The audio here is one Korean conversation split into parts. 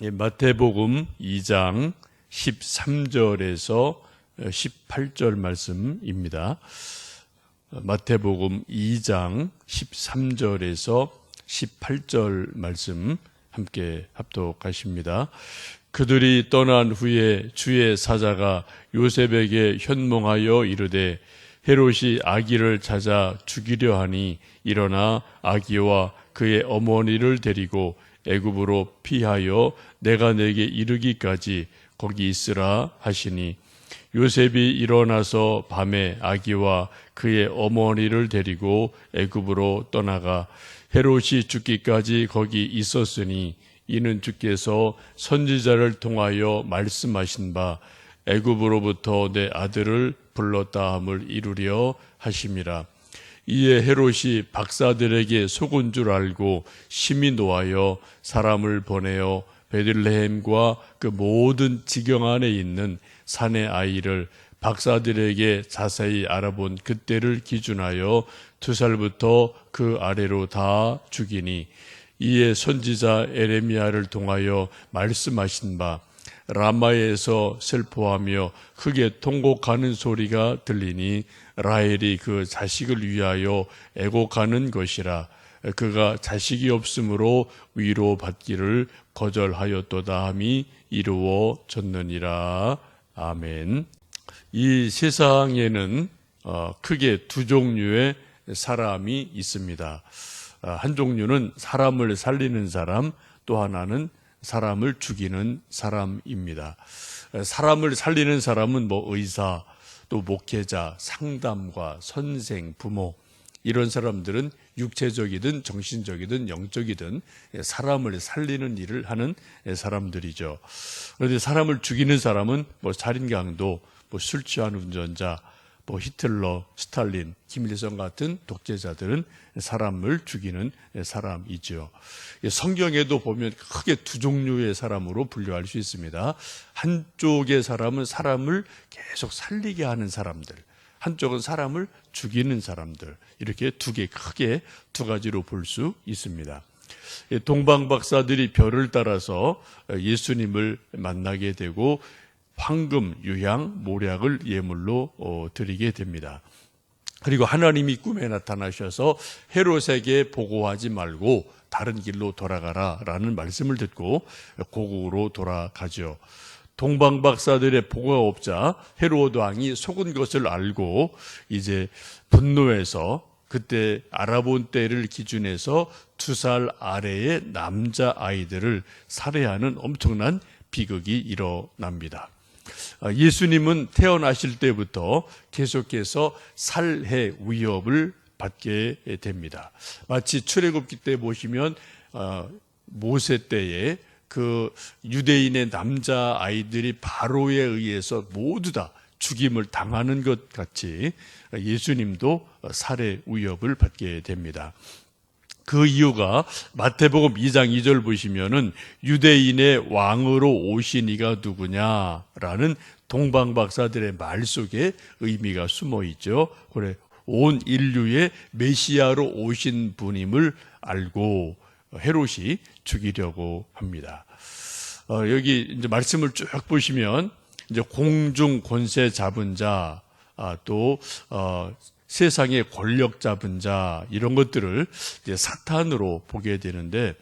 마태복음 2장 13절에서 18절 말씀입니다. 마태복음 2장 13절에서 18절 말씀 함께 합독하십니다. 그들이 떠난 후에 주의 사자가 요셉에게 현몽하여 이르되 헤롯이 아기를 찾아 죽이려 하니 일어나 아기와 그의 어머니를 데리고 애굽으로 피하여 내가 내게 이르기까지 거기 있으라 하시니 요셉이 일어나서 밤에 아기와 그의 어머니를 데리고 애굽으로 떠나가 헤롯이 죽기까지 거기 있었으니 이는 주께서 선지자를 통하여 말씀하신 바 애굽으로부터 내 아들을 불렀다 함을 이루려 하심이라. 이에 헤롯이 박사들에게 속은 줄 알고 심히 노하여 사람을 보내어 베들레헴과 그 모든 지경 안에 있는 산의 아이를 박사들에게 자세히 알아본 그때를 기준하여 2살부터 그 아래로 다 죽이니 이에 선지자 에레미야를 통하여 말씀하신 바 라마에서 슬퍼하며 크게 통곡하는 소리가 들리니 라헬이 그 자식을 위하여 애곡하는 것이라. 그가 자식이 없으므로 위로받기를 거절하였도다 함이 이루어졌느니라. 아멘. 이 세상에는 크게 두 종류의 사람이 있습니다. 한 종류는 사람을 살리는 사람, 또 하나는 사람을 죽이는 사람입니다. 사람을 살리는 사람은 의사, 또 목회자, 상담가, 선생, 부모, 이런 사람들은 육체적이든 정신적이든 영적이든 사람을 살리는 일을 하는 사람들이죠. 그런데 사람을 죽이는 사람은 살인강도, 술 취한 운전자, 히틀러, 스탈린, 김일성 같은 독재자들은 사람을 죽이는 사람이죠. 성경에도 보면 크게 두 종류의 사람으로 분류할 수 있습니다. 한쪽의 사람은 사람을 계속 살리게 하는 사람들, 한쪽은 사람을 죽이는 사람들, 이렇게 크게 두 가지로 볼 수 있습니다. 동방 박사들이 별을 따라서 예수님을 만나게 되고 황금, 유향, 모략을 예물로 드리게 됩니다. 그리고 하나님이 꿈에 나타나셔서 헤롯에게 보고하지 말고 다른 길로 돌아가라 라는 말씀을 듣고 고국으로 돌아가죠. 동방 박사들의 보고가 없자 헤롯 왕이 속은 것을 알고 이제 분노해서 그때 알아본 때를 기준해서 2살 아래의 남자 아이들을 살해하는 엄청난 비극이 일어납니다. 예수님은 태어나실 때부터 계속해서 살해 위협을 받게 됩니다. 마치 출애굽기 때 보시면 모세 때에 그 유대인의 남자 아이들이 바로에 의해서 모두 다 죽임을 당하는 것 같이 예수님도 살해 위협을 받게 됩니다. 그 이유가 마태복음 2장 2절 보시면은 유대인의 왕으로 오신 이가 누구냐라는 동방박사들의 말 속에 의미가 숨어 있죠. 그래, 온 인류의 메시아로 오신 분임을 알고 헤롯이 죽이려고 합니다. 여기 이제 말씀을 쭉 보시면 이제 공중 권세 잡은 자, 또 세상의 권력 잡은 자, 이런 것들을 이제 사탄으로 보게 되는데,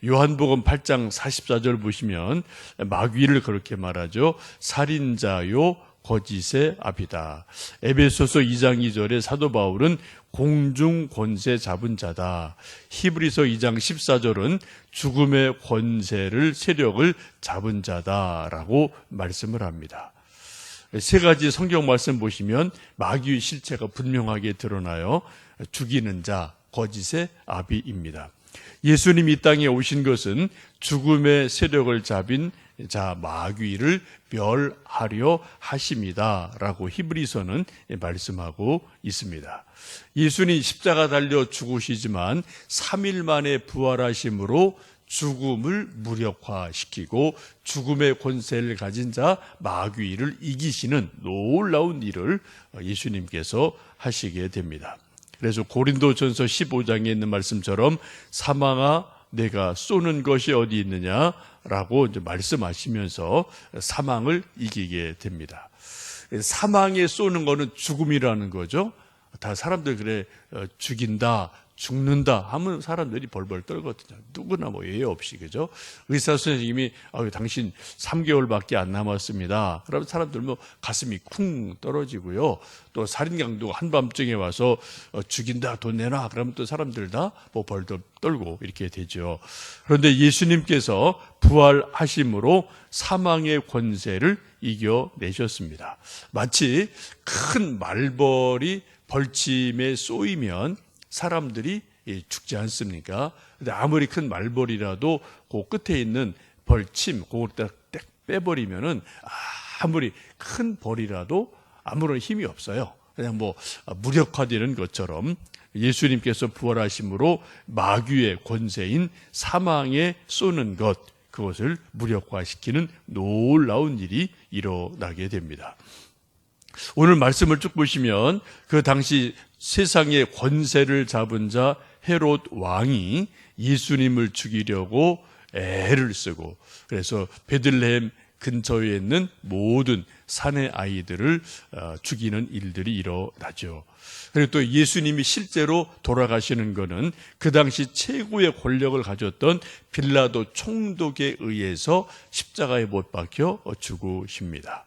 요한복음 8장 44절 보시면 마귀를 그렇게 말하죠. 살인자요 거짓의 아비다. 에베소서 2장 2절에 사도 바울은 공중 권세 잡은 자다. 히브리서 2장 14절은 죽음의 권세를, 세력을 잡은 자다라고 말씀을 합니다. 세 가지 성경 말씀 보시면 마귀의 실체가 분명하게 드러나요. 죽이는 자, 거짓의 아비입니다. 예수님이 이 땅에 오신 것은 죽음의 세력을 잡인 자 마귀를 멸하려 하심이다 라고 히브리서는 말씀하고 있습니다. 예수님 십자가 달려 죽으시지만 3일 만에 부활하심으로 죽음을 무력화시키고 죽음의 권세를 가진 자 마귀를 이기시는 놀라운 일을 예수님께서 하시게 됩니다. 그래서 고린도전서 15장에 있는 말씀처럼 사망아 내가 쏘는 것이 어디 있느냐, 라고 이제 말씀하시면서 사망을 이기게 됩니다. 사망에 쏘는 거는 죽음이라는 거죠. 다 사람들 그래, 죽인다, 죽는다 하면 사람들이 벌벌 떨거든요. 누구나 뭐 예외 없이, 그죠? 의사 선생님이 당신 3개월밖에 안 남았습니다. 그러면 사람들 뭐 가슴이 쿵 떨어지고요. 또 살인강도가 한밤중에 와서 죽인다, 돈 내놔. 그러면 또 사람들 다 뭐 벌벌 떨고 이렇게 되죠. 그런데 예수님께서 부활하심으로 사망의 권세를 이겨내셨습니다. 마치 큰 말벌이 벌침에 쏘이면 사람들이 죽지 않습니까? 근데 아무리 큰 말벌이라도 그 끝에 있는 벌침, 그걸 딱 빼버리면은 아무리 큰 벌이라도 아무런 힘이 없어요. 그냥 뭐 무력화되는 것처럼 예수님께서 부활하심으로 마귀의 권세인 사망에 쏘는 것, 그것을 무력화시키는 놀라운 일이 일어나게 됩니다. 오늘 말씀을 쭉 보시면 그 당시 세상의 권세를 잡은 자 헤롯 왕이 예수님을 죽이려고 애를 쓰고, 그래서 베들레헴 근처에 있는 모든 산의 아이들을 죽이는 일들이 일어나죠. 그리고 또 예수님이 실제로 돌아가시는 것은 그 당시 최고의 권력을 가졌던 빌라도 총독에 의해서 십자가에 못 박혀 죽으십니다.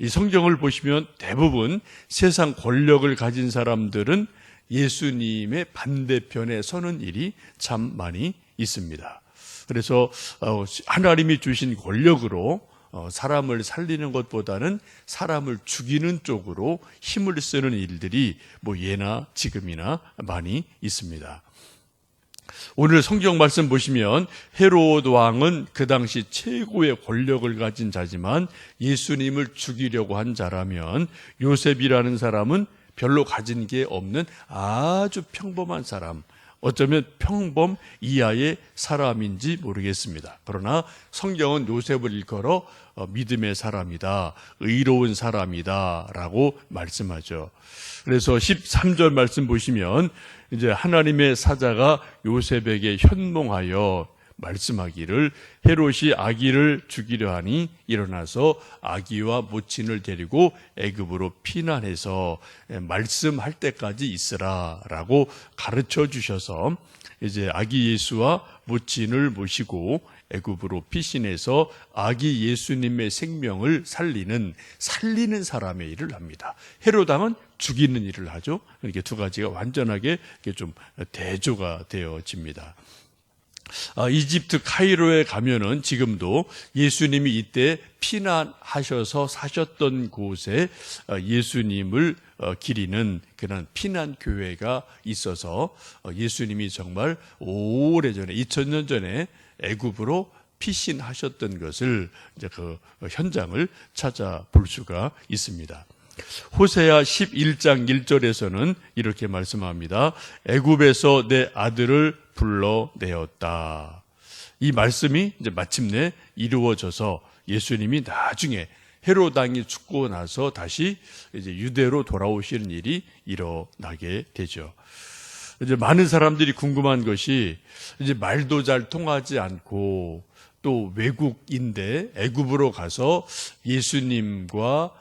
이 성경을 보시면 대부분 세상 권력을 가진 사람들은 예수님의 반대편에 서는 일이 참 많이 있습니다. 그래서 하나님이 주신 권력으로 사람을 살리는 것보다는 사람을 죽이는 쪽으로 힘을 쓰는 일들이 뭐 예나 지금이나 많이 있습니다. 오늘 성경 말씀 보시면 헤롯 왕은 그 당시 최고의 권력을 가진 자지만 예수님을 죽이려고 한 자라면 요셉이라는 사람은 별로 가진 게 없는 아주 평범한 사람, 어쩌면 평범 이하의 사람인지 모르겠습니다. 그러나 성경은 요셉을 일컬어 믿음의 사람이다, 의로운 사람이다 라고 말씀하죠. 그래서 13절 말씀 보시면 이제 하나님의 사자가 요셉에게 현몽하여 말씀하기를 헤롯이 아기를 죽이려 하니 일어나서 아기와 모친을 데리고 애굽으로 피난해서 말씀할 때까지 있으라라고 가르쳐 주셔서 이제 아기 예수와 모친을 모시고 애굽으로 피신해서 아기 예수님의 생명을 살리는 사람의 일을 합니다. 헤롯 왕은 죽이는 일을 하죠. 이렇게 두 가지가 완전하게 좀 대조가 되어집니다. 이집트 카이로에 가면은 지금도 예수님이 이때 피난하셔서 사셨던 곳에 예수님을 기리는 그런 피난 교회가 있어서 예수님이 정말 오래전에 2000년 전에 애굽으로 피신하셨던 것을 이제 그 현장을 찾아볼 수가 있습니다. 호세아 11장 1절에서는 이렇게 말씀합니다. 애굽에서 내 아들을 불러내었다. 이 말씀이 이제 마침내 이루어져서 예수님이 나중에 헤롯 왕이 죽고 나서 다시 이제 유대로 돌아오시는 일이 일어나게 되죠. 이제 많은 사람들이 궁금한 것이 이제 말도 잘 통하지 않고 또 외국인데 애굽으로 가서 예수님과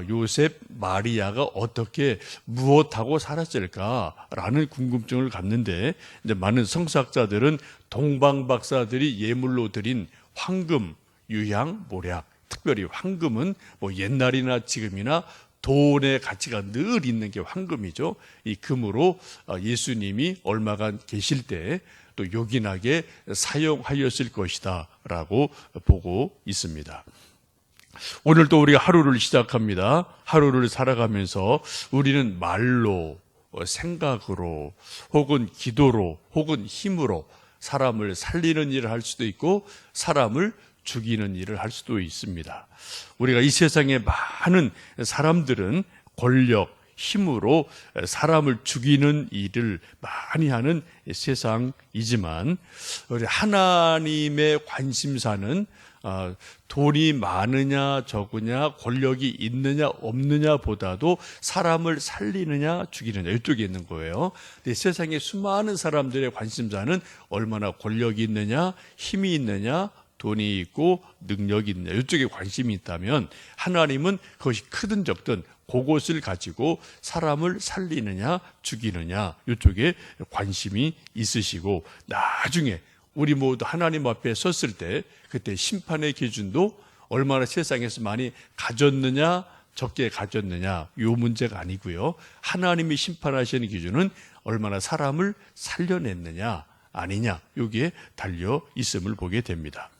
요셉, 마리아가 어떻게 무엇하고 살았을까라는 궁금증을 갖는데 이제 많은 성사학자들은 동방 박사들이 예물로 드린 황금, 유향, 모략, 특별히 황금은 뭐 옛날이나 지금이나 돈의 가치가 늘 있는 게 황금이죠. 이 금으로 예수님이 얼마간 계실 때 또 요긴하게 사용하였을 것이다 라고 보고 있습니다. 오늘 또 우리가 하루를 시작합니다. 하루를 살아가면서 우리는 말로, 생각으로, 혹은 기도로, 혹은 힘으로 사람을 살리는 일을 할 수도 있고 사람을 죽이는 일을 할 수도 있습니다. 우리가 이 세상에 많은 사람들은 권력, 힘으로 사람을 죽이는 일을 많이 하는 세상이지만 우리 하나님의 관심사는 돈이 많으냐 적으냐 권력이 있느냐 없느냐 보다도 사람을 살리느냐 죽이느냐 이쪽에 있는 거예요. 근데 세상에 수많은 사람들의 관심사는 얼마나 권력이 있느냐 힘이 있느냐 돈이 있고 능력이 있느냐 이쪽에 관심이 있다면 하나님은 그것이 크든 적든 그것을 가지고 사람을 살리느냐 죽이느냐 이쪽에 관심이 있으시고 나중에 우리 모두 하나님 앞에 섰을 때 그때 심판의 기준도 얼마나 세상에서 많이 가졌느냐 적게 가졌느냐 이 문제가 아니고요. 하나님이 심판하시는 기준은 얼마나 사람을 살려냈느냐 아니냐 여기에 달려 있음을 보게 됩니다.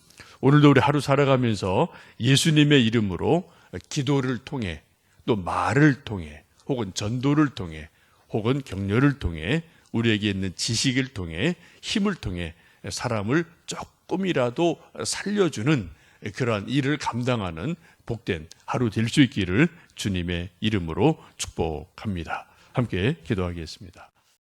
오늘도 우리 하루 살아가면서 예수님의 이름으로 기도를 통해 또 말을 통해 혹은 전도를 통해 혹은 격려를 통해 우리에게 있는 지식을 통해 힘을 통해 사람을 조금이라도 살려주는 그러한 일을 감당하는 복된 하루 될 수 있기를 주님의 이름으로 축복합니다. 함께 기도하겠습니다.